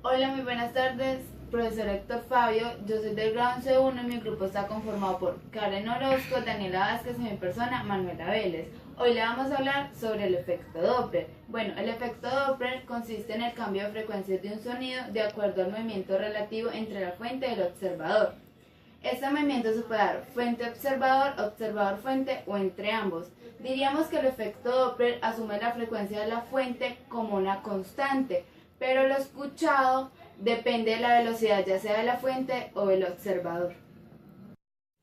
Hola, muy buenas tardes, profesor Héctor Fabio. Yo soy del grado 11.1 y mi grupo está conformado por Karen Orozco, Daniela Vázquez y mi persona, Manuela Vélez. Hoy le vamos a hablar sobre el efecto Doppler. Bueno, el efecto Doppler consiste en el cambio de frecuencia de un sonido de acuerdo al movimiento relativo entre la fuente y el observador. Este movimiento se puede dar fuente-observador, observador-fuente o entre ambos. Diríamos que el efecto Doppler asume la frecuencia de la fuente como una constante, pero lo escuchado depende de la velocidad ya sea de la fuente o del observador.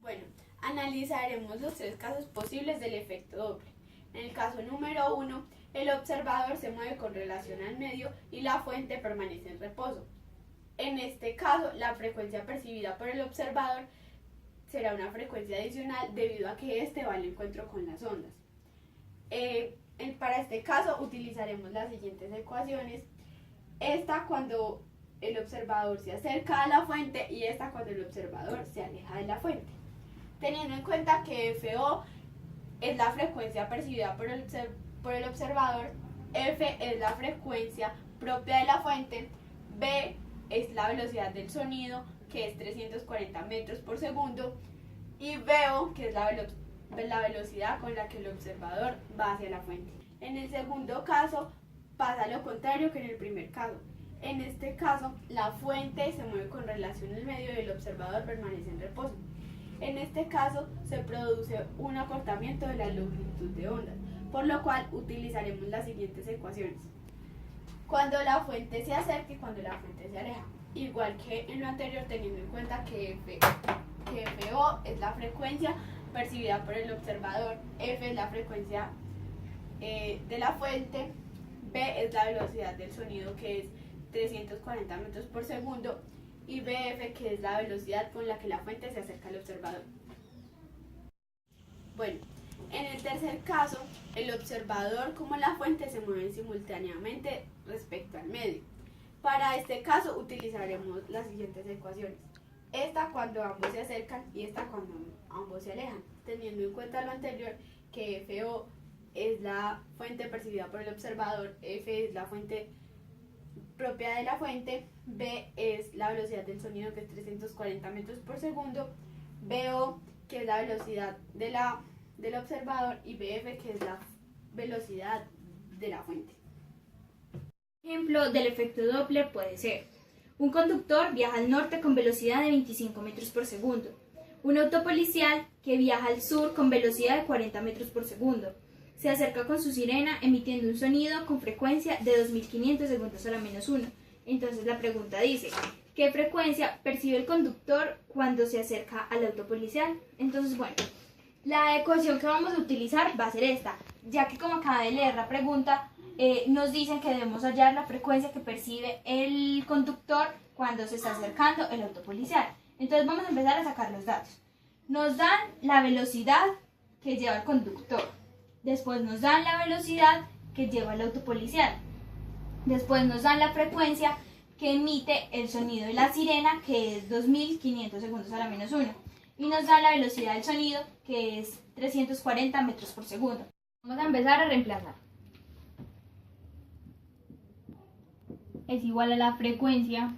Bueno, analizaremos los tres casos posibles del efecto Doppler. En el caso número 1, el observador se mueve con relación al medio y la fuente permanece en reposo. En este caso, la frecuencia percibida por el observador será una frecuencia adicional debido a que éste va al encuentro con las ondas. Para este caso utilizaremos las siguientes ecuaciones. Esta cuando el observador se acerca a la fuente y esta cuando el observador se aleja de la fuente. Teniendo en cuenta que FO es la frecuencia percibida por el observador, F es la frecuencia propia de la fuente, B es la velocidad del sonido, que es 340 metros por segundo, y VO, que es la velocidad con la que el observador va hacia la fuente. En el segundo caso pasa lo contrario que en el primer caso. En este caso, la fuente se mueve con relación al medio y el observador permanece en reposo. En este caso, se produce un acortamiento de la longitud de onda, por lo cual utilizaremos las siguientes ecuaciones. Cuando la fuente se acerca y cuando la fuente se aleja. Igual que en lo anterior, teniendo en cuenta que FO es la frecuencia percibida por el observador, F es la frecuencia de la fuente, B es la velocidad del sonido, que es 340 metros por segundo, y BF, que es la velocidad con la que la fuente se acerca al observador. Bueno, en el tercer caso, el observador como la fuente se mueven simultáneamente respecto al medio. Para este caso utilizaremos las siguientes ecuaciones. Esta cuando ambos se acercan y esta cuando ambos se alejan, teniendo en cuenta lo anterior que FO es la fuente percibida por el observador, F es la fuente propia de la fuente, B es la velocidad del sonido, que es 340 metros por segundo, BO, que es la velocidad del observador, y BF, que es la velocidad de la fuente. Ejemplo del efecto Doppler puede ser: un conductor viaja al norte con velocidad de 25 metros por segundo, un auto policial que viaja al sur con velocidad de 40 metros por segundo, se acerca con su sirena emitiendo un sonido con frecuencia de 2500 segundos a la menos 1. Entonces la pregunta dice: ¿qué frecuencia percibe el conductor cuando se acerca al auto policial? Entonces, bueno, la ecuación que vamos a utilizar va a ser esta, ya que como acaba de leer la pregunta, nos dicen que debemos hallar la frecuencia que percibe el conductor cuando se está acercando el auto policial. Entonces vamos a empezar a sacar los datos. Nos dan la velocidad que lleva el conductor. Después nos dan la velocidad que lleva el auto policial. Después nos dan la frecuencia que emite el sonido de la sirena, que es 2500 segundos a la menos 1. Y nos dan la velocidad del sonido, que es 340 metros por segundo. Vamos a empezar a reemplazar. Es igual a la frecuencia,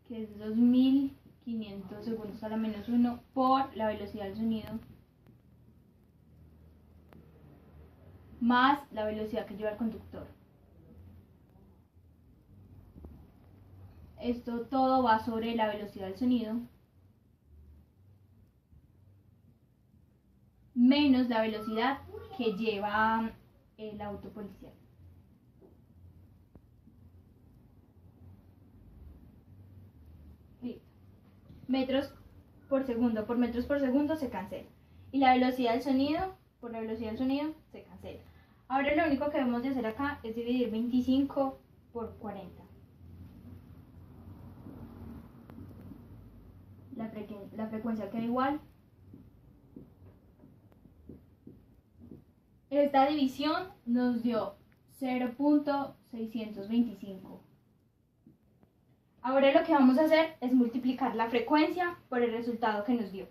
que es 2500 segundos a la menos 1, por la velocidad del sonido, más la velocidad que lleva el conductor. Esto todo va sobre la velocidad del sonido menos la velocidad que lleva el auto policial. Listo. Metros por segundo por metros por segundo se cancela. Y la velocidad del sonido por la velocidad del sonido se cancela. Ahora lo único que debemos de hacer acá es dividir 25 por 40. La frecuencia queda igual. Esta división nos dio 0.625. Ahora lo que vamos a hacer es multiplicar la frecuencia por el resultado que nos dio.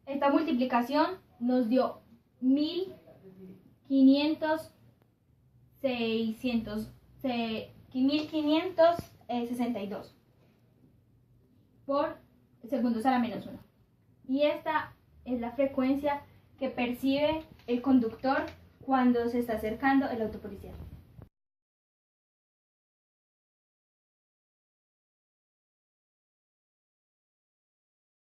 Esta multiplicación nos dio 1562 por segundos a la -1. Y esta es la frecuencia que percibe el conductor cuando se está acercando el auto policial.